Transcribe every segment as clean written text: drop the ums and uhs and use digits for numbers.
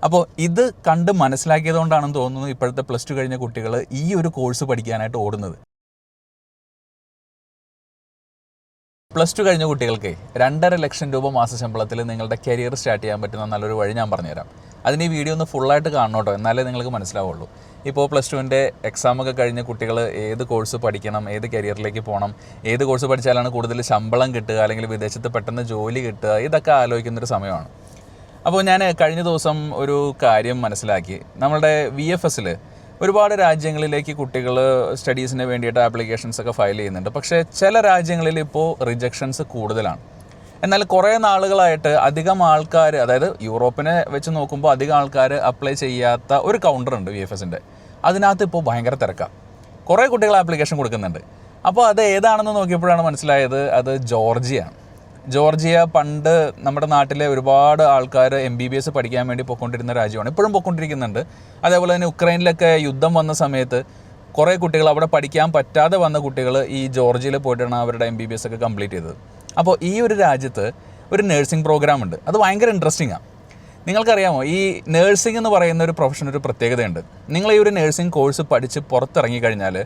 അപ്പോൾ ഇത് കണ്ട് മനസ്സിലാക്കിയതുകൊണ്ടാണെന്ന് തോന്നുന്നു ഇപ്പോഴത്തെ +2 കഴിഞ്ഞ കുട്ടികൾ ഈ ഒരു കോഴ്സ് പഠിക്കാനായിട്ട് ഓടുന്നത്. +2 കഴിഞ്ഞ കുട്ടികൾക്ക് 2.5 ലക്ഷം രൂപ മാസശമ്പളത്തിൽ നിങ്ങളുടെ കരിയർ സ്റ്റാർട്ട് ചെയ്യാൻ പറ്റുന്ന നല്ലൊരു വഴി ഞാൻ പറഞ്ഞുതരാം. അതിന് ഈ വീഡിയോ ഒന്ന് ഫുള്ളായിട്ട് കാണണം കേട്ടോ, എന്നാലേ നിങ്ങൾക്ക് മനസ്സിലാവുള്ളൂ. ഇപ്പോൾ +2ൻ്റെ എക്സാമൊക്കെ കഴിഞ്ഞ കുട്ടികൾ ഏത് കോഴ്സ് പഠിക്കണം, ഏത് കരിയറിലേക്ക് പോകണം, ഏത് കോഴ്സ് പഠിച്ചാലാണ് കൂടുതൽ ശമ്പളം കിട്ടുക, അല്ലെങ്കിൽ വിദേശത്ത് പെട്ടെന്ന് ജോലി കിട്ടുക, ഇതൊക്കെ ആലോചിക്കുന്നൊരു സമയമാണ്. അപ്പോൾ ഞാൻ കഴിഞ്ഞ ദിവസം ഒരു കാര്യം മനസ്സിലാക്കി. നമ്മളുടെ VFSൽ ഒരുപാട് രാജ്യങ്ങളിലേക്ക് കുട്ടികൾ സ്റ്റഡീസിന് വേണ്ടിയിട്ട് ആപ്ലിക്കേഷൻസൊക്കെ ഫയൽ ചെയ്യുന്നുണ്ട്. പക്ഷേ ചില രാജ്യങ്ങളിൽ ഇപ്പോൾ റിജക്ഷൻസ് കൂടുതലാണ്. എന്നാൽ കുറേ നാളുകളായിട്ട് അധികം ആൾക്കാർ, അതായത് യൂറോപ്പിനെ വെച്ച് നോക്കുമ്പോൾ അധികം ആൾക്കാർ അപ്ലൈ ചെയ്യാത്ത ഒരു കൗണ്ടറുണ്ട് VFSൻ്റെ. അതിനകത്ത് ഇപ്പോൾ ഭയങ്കര തിരക്കാണ്. കുറേ കുട്ടികൾ ആപ്ലിക്കേഷൻ കൊടുക്കുന്നുണ്ട്. അപ്പോൾ അത് ഏതാണെന്ന് നോക്കിയപ്പോഴാണ് മനസ്സിലായത് അത് ജോർജിയയാണ്. ജോർജിയ പണ്ട് നമ്മുടെ നാട്ടിലെ ഒരുപാട് ആൾക്കാർ MBBS പഠിക്കാൻ വേണ്ടി പോയിക്കൊണ്ടിരുന്ന രാജ്യമാണ്, ഇപ്പോഴും പോയിക്കൊണ്ടിരിക്കുന്നുണ്ട്. അതേപോലെ തന്നെ ഉക്രൈനിലൊക്കെ യുദ്ധം വന്ന സമയത്ത് കുറേ കുട്ടികൾ, അവിടെ പഠിക്കാൻ പറ്റാതെ വന്ന കുട്ടികൾ ഈ ജോർജിയയിൽ പോയിട്ടാണ് അവരുടെ MBBS ഒക്കെ കംപ്ലീറ്റ് ചെയ്തത്. അപ്പോൾ ഈ ഒരു രാജ്യത്ത് ഒരു നഴ്സിംഗ് പ്രോഗ്രാം ഉണ്ട്. അത് ഭയങ്കര ഇൻട്രസ്റ്റിംഗാണ്. നിങ്ങൾക്കറിയാമോ, ഈ നഴ്സിംഗ് എന്ന് പറയുന്ന ഒരു പ്രൊഫഷൻ ഒരു പ്രത്യേകതയുണ്ട്. നിങ്ങൾ ഈ ഒരു നഴ്സിംഗ് കോഴ്സ് പഠിച്ച് പുറത്തിറങ്ങിക്കഴിഞ്ഞാൽ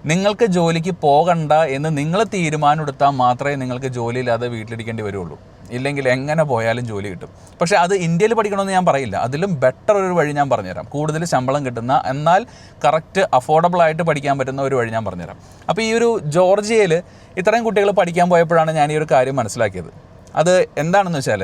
നിങ്ങൾക്ക് ജോലിക്ക് പോകണ്ട എന്ന് നിങ്ങൾ തീരുമാനമെടുത്താൽ മാത്രമേ നിങ്ങൾക്ക് ജോലിയില്ലാതെ വീട്ടിലിരിക്കേണ്ടി വരുള്ളൂ. ഇല്ലെങ്കിൽ എങ്ങനെ പോയാലും ജോലി കിട്ടും. പക്ഷേ അത് ഇന്ത്യയിൽ പഠിക്കണമെന്ന് ഞാൻ പറയില്ല. അതിലും ബെറ്റർ ഒരു വഴി ഞാൻ പറഞ്ഞുതരാം. കൂടുതൽ ശമ്പളം കിട്ടുന്ന, എന്നാൽ കറക്റ്റ് അഫോർഡബിളായിട്ട് പഠിക്കാൻ പറ്റുന്ന ഒരു വഴി ഞാൻ പറഞ്ഞുതരാം. അപ്പോൾ ഈ ഒരു ജോർജിയയിൽ ഇത്രയും കുട്ടികൾ പഠിക്കാൻ പോയപ്പോഴാണ് ഞാൻ ഈ ഒരു കാര്യം മനസ്സിലാക്കിയത്. അത് എന്താണെന്ന് വെച്ചാൽ,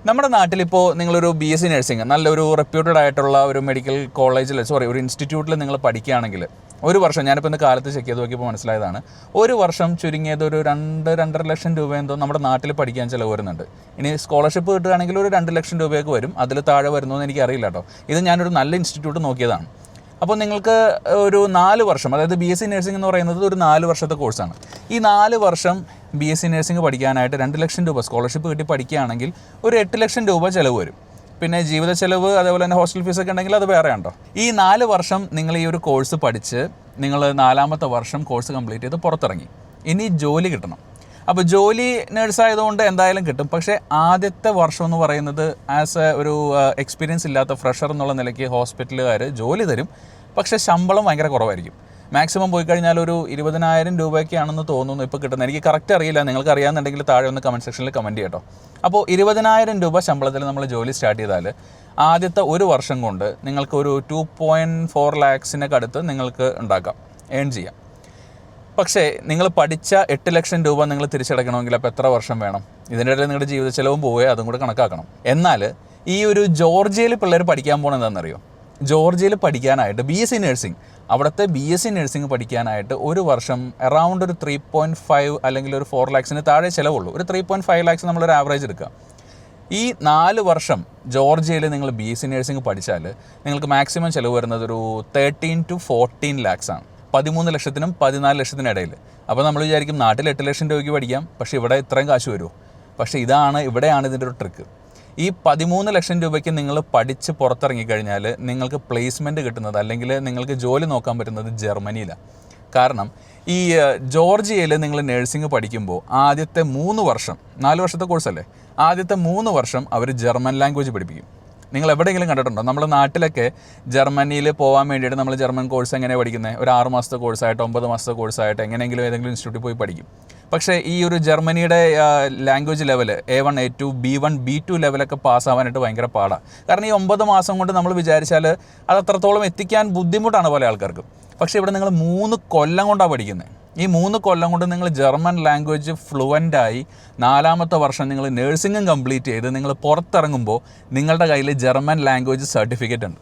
നമ്മുടെ നാട്ടിലിപ്പോൾ നിങ്ങളൊരു BSc നഴ്സിംഗ് നല്ലൊരു റെപ്യൂട്ടഡ് ആയിട്ടുള്ള ഒരു മെഡിക്കൽ കോളേജിൽ, ഒരു ഇൻസ്റ്റിറ്റ്യൂട്ടിൽ നിങ്ങൾ പഠിക്കുകയാണെങ്കിൽ ഒരു വർഷം, ഞാനിപ്പോൾ ഇന്ന് കാലത്ത് ചെക്ക് ചെയ്ത് നോക്കിയപ്പോൾ മനസ്സിലായതാണ്, ഒരു വർഷം ചുരുങ്ങിയത് ഒരു 2-2.5 ലക്ഷം രൂപ എന്തോ നമ്മുടെ നാട്ടിൽ പഠിക്കാൻ ചിലവ് വരുന്നുണ്ട്. ഇനി സ്കോളർഷിപ്പ് കിട്ടുകയാണെങ്കിൽ ഒരു 2 ലക്ഷം രൂപയൊക്കെ വരും. അതിൽ താഴെ വരുന്നതെന്ന് എനിക്കറിയില്ല കേട്ടോ. ഇത് ഞാനൊരു നല്ല ഇൻസ്റ്റിറ്റ്യൂട്ട് നോക്കിയതാണ്. അപ്പോൾ നിങ്ങൾക്ക് ഒരു 4 വർഷം, അതായത് BSc നഴ്സിംഗ് എന്ന് പറയുന്നത് ഒരു 4 വർഷത്തെ കോഴ്സാണ്. ഈ 4 വർഷം BSc നഴ്സിംഗ് പഠിക്കാനായിട്ട് 2 ലക്ഷം രൂപ സ്കോളർഷിപ്പ് കിട്ടി പഠിക്കുകയാണെങ്കിൽ ഒരു 8 ലക്ഷം രൂപ ചിലവ് വരും. പിന്നെ ജീവിത ചെലവ്, അതേപോലെ തന്നെ ഹോസ്റ്റൽ ഫീസൊക്കെ ഉണ്ടെങ്കിൽ അത് വേറെ ഉണ്ടോ. ഈ 4 വർഷം നിങ്ങൾ ഈ ഒരു കോഴ്സ് പഠിച്ച് നിങ്ങൾ 4ാമത്തെ വർഷം കോഴ്സ് കംപ്ലീറ്റ് ചെയ്ത് പുറത്തിറങ്ങി. ഇനി ജോലി കിട്ടണം. അപ്പോൾ ജോലി നേഴ്സായതുകൊണ്ട് എന്തായാലും കിട്ടും. പക്ഷേ ആദ്യത്തെ വർഷം എന്ന് പറയുന്നത് ഒരു എക്സ്പീരിയൻസ് ഇല്ലാത്ത ഫ്രഷർ എന്നുള്ള നിലയ്ക്ക് ഹോസ്പിറ്റലുകാർ ജോലി തരും. പക്ഷേ ശമ്പളം ഭയങ്കര കുറവായിരിക്കും. മാക്സിമം പോയി കഴിഞ്ഞാൽ ഒരു 20,000 രൂപയൊക്കെയാണെന്ന് തോന്നുന്നു ഇപ്പോൾ കിട്ടുന്നത്. എനിക്ക് കറക്റ്റ് അറിയില്ല. നിങ്ങൾക്ക് അറിയാമെന്നുണ്ടെങ്കിൽ താഴെ ഒന്ന് കമൻറ്റ് സെക്ഷനിൽ കമൻറ്റ് ചെയ്യട്ടോ. അപ്പോൾ 20,000 രൂപ ശമ്പളത്തിൽ നമ്മൾ ജോലി സ്റ്റാർട്ട് ചെയ്താൽ ആദ്യത്തെ ഒരു വർഷം കൊണ്ട് നിങ്ങൾക്ക് ഒരു 2.4 lakhs അടുത്ത് നിങ്ങൾക്ക് ഉണ്ടാക്കാം, ഏൺ ചെയ്യാം. പക്ഷേ നിങ്ങൾ പഠിച്ച 8 ലക്ഷം രൂപ നിങ്ങൾ തിരിച്ചടയ്ക്കണമെങ്കിൽ അപ്പോൾ എത്ര വർഷം വേണം? ഇതിൻ്റെ ഇടയിൽ നിങ്ങളുടെ ജീവിത ചെലവും പോവുകയും അതും കൂടെ കണക്കാക്കണം. എന്നാൽ ഈ ഒരു ജോർജിയയിൽ പിള്ളേർ പഠിക്കാൻ പോകുന്നത് എന്താണെന്നറിയോ? ജോർജിയയിൽ പഠിക്കാനായിട്ട് BSc നഴ്സിംഗ്, അവിടുത്തെ BSc നഴ്സിംഗ് പഠിക്കാനായിട്ട് ഒരു വർഷം അറൗണ്ട് ഒരു 3.5 അല്ലെങ്കിൽ ഒരു 4 lakhs താഴെ ചിലവുള്ളൂ. ഒരു 3.5 lakhs നമ്മളൊരു ആവറേജ് എടുക്കുക. ഈ 4 വർഷം ജോർജിയയിൽ നിങ്ങൾ BSc നഴ്സിംഗ് പഠിച്ചാൽ നിങ്ങൾക്ക് മാക്സിമം ചിലവ് വരുന്നത് ഒരു 13 to 14 lakhs ആണ്. 13 ലക്ഷത്തിനും 14 ലക്ഷത്തിനും ഇടയിൽ. അപ്പോൾ നമ്മൾ വിചാരിക്കും നാട്ടിൽ 8 ലക്ഷം രൂപയ്ക്ക് പഠിക്കാം, പക്ഷേ ഇവിടെ ഇത്രയും കാശ് വരുമോ? പക്ഷേ ഇവിടെയാണ് ഇതിൻ്റെ ഒരു ട്രിക്ക്. ഈ 13 ലക്ഷം രൂപയ്ക്ക് നിങ്ങൾ പഠിച്ച് പുറത്തിറങ്ങിക്കഴിഞ്ഞാൽ നിങ്ങൾക്ക് പ്ലേസ്മെൻറ്റ് കിട്ടുന്നത്, അല്ലെങ്കിൽ നിങ്ങൾക്ക് ജോലി നോക്കാൻ പറ്റുന്നത് ജർമ്മനിയിലാണ്. കാരണം ഈ ജോർജിയയിൽ നിങ്ങൾ നഴ്സിംഗ് പഠിക്കുമ്പോൾ ആദ്യത്തെ 3 വർഷം, 4 വർഷത്തെ കോഴ്സല്ലേ, ആദ്യത്തെ 3 വർഷം അവർ ജർമ്മൻ ലാംഗ്വേജ് പഠിപ്പിക്കും. നിങ്ങൾ എവിടെയെങ്കിലും കണ്ടിട്ടുണ്ടോ? നമ്മുടെ നാട്ടിലൊക്കെ ജർമ്മനിയിൽ പോകാൻ വേണ്ടിയിട്ട് നമ്മൾ ജർമ്മൻ കോഴ്സ് എങ്ങനെയാണ് പഠിക്കുന്നത്? ഒരു 6 മാസത്തെ കോഴ്സായിട്ട് 9 മാസത്തെ കോഴ്സായിട്ട് എങ്ങനെയെങ്കിലും ഏതെങ്കിലും ഇൻസ്റ്റിറ്റ്യൂട്ടിൽ പോയി പഠിക്കും. പക്ഷേ ഈ ഒരു ജർമ്മനിയുടെ language level A1 A2 B1 B2 ലെവലൊക്കെ പാസ്സാവാനായിട്ട് ഭയങ്കര പാടാണ്. കാരണം ഈ 9 മാസം കൊണ്ട് നമ്മൾ വിചാരിച്ചാൽ അത് അത്രത്തോളം എത്തിക്കാൻ ബുദ്ധിമുട്ടാണ് പല ആൾക്കാർക്ക്. പക്ഷേ ഇവിടെ നിങ്ങൾ 3 കൊല്ലം കൊണ്ടാണ് പഠിക്കുന്നത്. ഈ 3 കൊല്ലം കൊണ്ട് നിങ്ങൾ ജർമ്മൻ ലാംഗ്വേജ് ഫ്ലുവൻ്റായി 4ാമത്തെ വർഷം നിങ്ങൾ നഴ്സിംഗും കംപ്ലീറ്റ് ചെയ്ത് നിങ്ങൾ പുറത്തിറങ്ങുമ്പോൾ നിങ്ങളുടെ കയ്യിൽ ജർമ്മൻ ലാംഗ്വേജ് സർട്ടിഫിക്കറ്റ് ഉണ്ട്.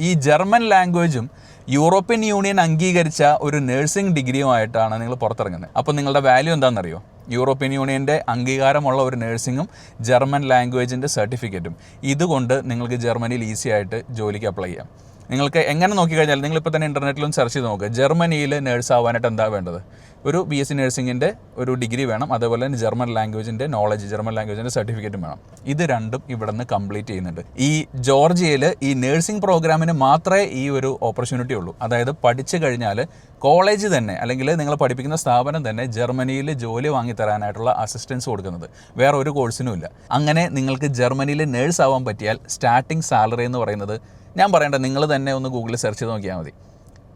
ഈ ജർമ്മൻ ലാംഗ്വേജും യൂറോപ്യൻ യൂണിയൻ അംഗീകരിച്ച ഒരു നഴ്സിംഗ് ഡിഗ്രിയുമായിട്ടാണ് നിങ്ങൾ പുറത്തിറങ്ങുന്നത്. അപ്പോൾ നിങ്ങളുടെ വാല്യൂ എന്താണെന്നറിയോ? യൂറോപ്യൻ യൂണിയൻ്റെ അംഗീകാരമുള്ള ഒരു നഴ്സിംഗും ജർമ്മൻ ലാംഗ്വേജിൻ്റെ സർട്ടിഫിക്കറ്റും. ഇതുകൊണ്ട് നിങ്ങൾക്ക് ജർമ്മനിയിൽ ഈസി ആയിട്ട് ജോലിക്ക് അപ്ലൈ ചെയ്യാം. നിങ്ങൾക്ക് എങ്ങനെ നോക്കിക്കഴിഞ്ഞാൽ നിങ്ങളിപ്പോൾ തന്നെ ഇൻ്റർനെറ്റിലും സെർച്ച് ചെയ്ത് നോക്കുക, ജർമ്മനിയിൽ നേഴ്സ് ആവാനായിട്ട് എന്താ വേണ്ടത്? ഒരു BSc നഴ്സിംഗിൻ്റെ ഒരു ഡിഗ്രി വേണം, അതേപോലെ തന്നെ ജർമ്മൻ ലാംഗ്വേജിൻ്റെ നോളജ്, ജർമ്മൻ ലാംഗ്വേജിൻ്റെ സർട്ടിഫിക്കറ്റും വേണം. ഇത് രണ്ടും ഇവിടെ നിന്ന് കംപ്ലീറ്റ് ചെയ്യുന്നുണ്ട്. ഈ ജോർജിയയിൽ ഈ നഴ്സിംഗ് പ്രോഗ്രാമിന് മാത്രമേ ഈ ഒരു ഓപ്പർച്യൂണിറ്റി ഉള്ളൂ. അതായത് പഠിച്ചു കഴിഞ്ഞാൽ കോളേജ് തന്നെ അല്ലെങ്കിൽ നിങ്ങൾ പഠിപ്പിക്കുന്ന സ്ഥാപനം തന്നെ ജർമ്മനിയിൽ ജോലി വാങ്ങിത്തരാനായിട്ടുള്ള അസിസ്റ്റൻസ് കൊടുക്കുന്നത്, വേറെ ഒരു കോഴ്സിനും ഇല്ല. അങ്ങനെ നിങ്ങൾക്ക് ജർമ്മനിയിൽ നേഴ്സ് ആവാൻ പറ്റിയാൽ സ്റ്റാർട്ടിംഗ് സാലറി എന്ന് പറയുന്നത്, ഞാൻ പറയേണ്ട, നിങ്ങൾ തന്നെ ഒന്ന് ഗൂഗിളിൽ സെർച്ച് ചെയ്ത് നോക്കിയാൽ മതി,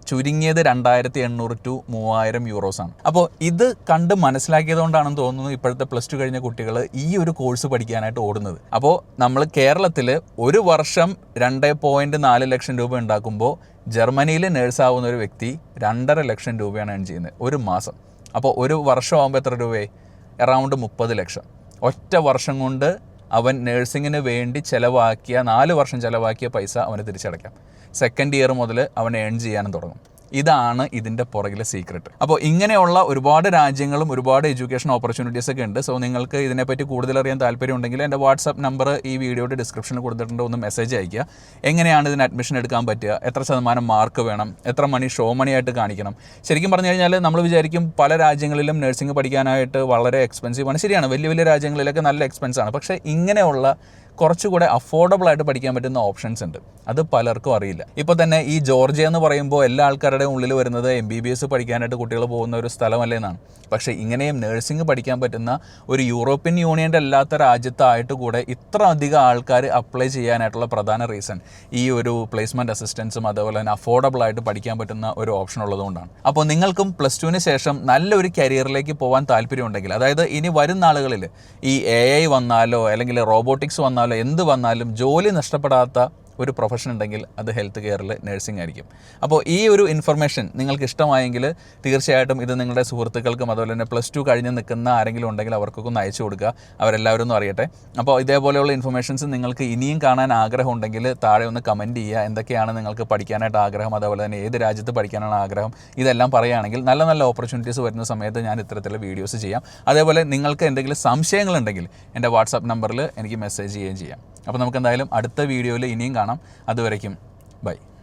ചുരുങ്ങിയത് 2800 to 3000 യൂറോസാണ്. അപ്പോൾ ഇത് കണ്ട് മനസ്സിലാക്കിയതുകൊണ്ടാണെന്ന് തോന്നുന്നു ഇപ്പോഴത്തെ +2 കഴിഞ്ഞ കുട്ടികൾ ഈ ഒരു കോഴ്സ് പഠിക്കാനായിട്ട് ഓടുന്നത്. അപ്പോൾ നമ്മൾ കേരളത്തിൽ ഒരു വർഷം 2.4 ലക്ഷം രൂപ ഉണ്ടാക്കുമ്പോൾ ജർമ്മനിയിൽ നേഴ്സാവുന്ന ഒരു വ്യക്തി 2.5 ലക്ഷം രൂപയാണ് ഏൺ ചെയ്യുന്നത് ഒരു മാസം. അപ്പോൾ ഒരു വർഷം ആകുമ്പോൾ എത്ര രൂപയായി? അറൗണ്ട് 30 ലക്ഷം. ഒറ്റ വർഷം കൊണ്ട് അവൻ നേഴ്സിങ്ങിന് വേണ്ടി ചിലവാക്കിയ 4 വർഷം ചിലവാക്കിയ പൈസ അവന് തിരിച്ചടയ്ക്കാം. സെക്കൻഡ് ഇയർ മുതൽ അവൻ ഏൺ ചെയ്യാനും തുടങ്ങും. ഇതാണ് ഇതിൻ്റെ പുറകിലെ സീക്രട്ട്. അപ്പോൾ ഇങ്ങനെയുള്ള ഒരുപാട് രാജ്യങ്ങളും ഒരുപാട് എഡ്യൂക്കേഷൻ ഓപ്പർച്യൂണിറ്റീസ് ഒക്കെ ഉണ്ട്. സോ നിങ്ങൾക്ക് ഇതിനെപ്പറ്റി കൂടുതൽ അറിയാൻ താല്പര്യമുണ്ടെങ്കിൽ എൻ്റെ വാട്സാപ്പ് നമ്പർ ഈ വീഡിയോയുടെ ഡിസ്ക്രിപ്ഷനിൽ കൊടുത്തിട്ടുണ്ട്, ഒന്ന് മെസ്സേജ് അയയ്ക്കുക. എങ്ങനെയാണ് ഇതിന് അഡ്മിഷൻ എടുക്കാൻ പറ്റുക, എത്ര ശതമാനം മാർക്ക് വേണം, എത്ര മണി ഷോ മണിയായിട്ട് കാണിക്കണം. ശരിക്കും പറഞ്ഞു കഴിഞ്ഞാൽ നമ്മൾ വിചാരിക്കും പല രാജ്യങ്ങളിലും നഴ്സിംഗ് പഠിക്കാനായിട്ട് വളരെ എക്സ്പെൻസീവാണ്. ശരിയാണ്, വലിയ വലിയ രാജ്യങ്ങളിലൊക്കെ നല്ല എക്സ്പെൻസാണ്. പക്ഷേ ഇങ്ങനെയുള്ള കുറച്ചുകൂടെ അഫോർഡബിൾ ആയിട്ട് പഠിക്കാൻ പറ്റുന്ന ഓപ്ഷൻസ് ഉണ്ട്. അത് പലർക്കും അറിയില്ല. ഇപ്പോൾ തന്നെ ഈ ജോർജിയ എന്ന് പറയുമ്പോൾ എല്ലാ ആൾക്കാരുടെയും ഉള്ളിൽ വരുന്നത് MBBS പഠിക്കാനായിട്ട് കുട്ടികൾ പോകുന്ന ഒരു സ്ഥലമല്ലേ എന്നാണ്. പക്ഷേ ഇങ്ങനെയും നഴ്സിംഗ് പഠിക്കാൻ പറ്റുന്ന ഒരു യൂറോപ്യൻ യൂണിയൻ്റെ അല്ലാത്ത രാജ്യത്തായിട്ട് കൂടെ ഇത്ര അധികം ആൾക്കാർ അപ്ലൈ ചെയ്യാനായിട്ടുള്ള പ്രധാന റീസൺ ഈ ഒരു പ്ലേസ്മെൻറ്റ് അസിസ്റ്റൻസും അതേപോലെ തന്നെ അഫോർഡബിൾ ആയിട്ട് പഠിക്കാൻ പറ്റുന്ന ഒരു ഓപ്ഷൻ ഉള്ളതുകൊണ്ടാണ്. അപ്പോൾ നിങ്ങൾക്കും +2ന് ശേഷം നല്ലൊരു കരിയറിലേക്ക് പോകാൻ താല്പര്യമുണ്ടെങ്കിൽ, അതായത് ഇനി വരുന്ന നാളുകളിൽ ഈ AI വന്നാലോ അല്ലെങ്കിൽ റോബോട്ടിക്സ് വന്നാലോ എന്ത് വന്നാലും ജോലി നഷ്ടപ്പെടാത്ത ഒരു പ്രൊഫഷൻ ഉണ്ടെങ്കിൽ അത് ഹെൽത്ത് കെയറിൽ നഴ്സിംഗ് ആയിരിക്കും. അപ്പോൾ ഈ ഒരു ഇൻഫർമേഷൻ നിങ്ങൾക്ക് ഇഷ്ടമായെങ്കിൽ തീർച്ചയായിട്ടും ഇത് നിങ്ങളുടെ സുഹൃത്തുക്കൾക്കും അതുപോലെ തന്നെ +2 കഴിഞ്ഞ് നിൽക്കുന്ന ആരെങ്കിലും ഉണ്ടെങ്കിൽ അവർക്കൊക്കെ ഒന്ന് അയച്ചു കൊടുക്കുക, അവരെല്ലാവരും ഒന്ന് അറിയട്ടെ. അപ്പോൾ ഇതേപോലെയുള്ള ഇൻഫർമേഷൻസ് നിങ്ങൾക്ക് ഇനിയും കാണാൻ ആഗ്രഹം ഉണ്ടെങ്കിൽ താഴെ ഒന്ന് കമൻറ്റ് ചെയ്യുക. എന്തൊക്കെയാണ് നിങ്ങൾക്ക് പഠിക്കാനായിട്ട് ആഗ്രഹം, അതേപോലെ തന്നെ ഏത് രാജ്യത്ത് പഠിക്കാനാണ് ആഗ്രഹം, ഇതെല്ലാം പറയുകയാണെങ്കിൽ നല്ല നല്ല ഓപ്പർച്യൂണിറ്റീസ് വരുന്ന സമയത്ത് ഞാൻ ഇത്തരത്തിലുള്ള വീഡിയോസ് ചെയ്യാം. അതേപോലെ നിങ്ങൾക്ക് എന്തെങ്കിലും സംശയങ്ങളുണ്ടെങ്കിൽ എൻ്റെ വാട്സാപ്പ് നമ്പറിൽ എനിക്ക് മെസ്സേജ് ചെയ്യുകയും ചെയ്യാം. അപ്പോൾ നമുക്ക് എന്തായാലും അടുത്ത വീഡിയോയിൽ ഇനിയും കാണാം. അതുവരയ്ക്കും ബൈ.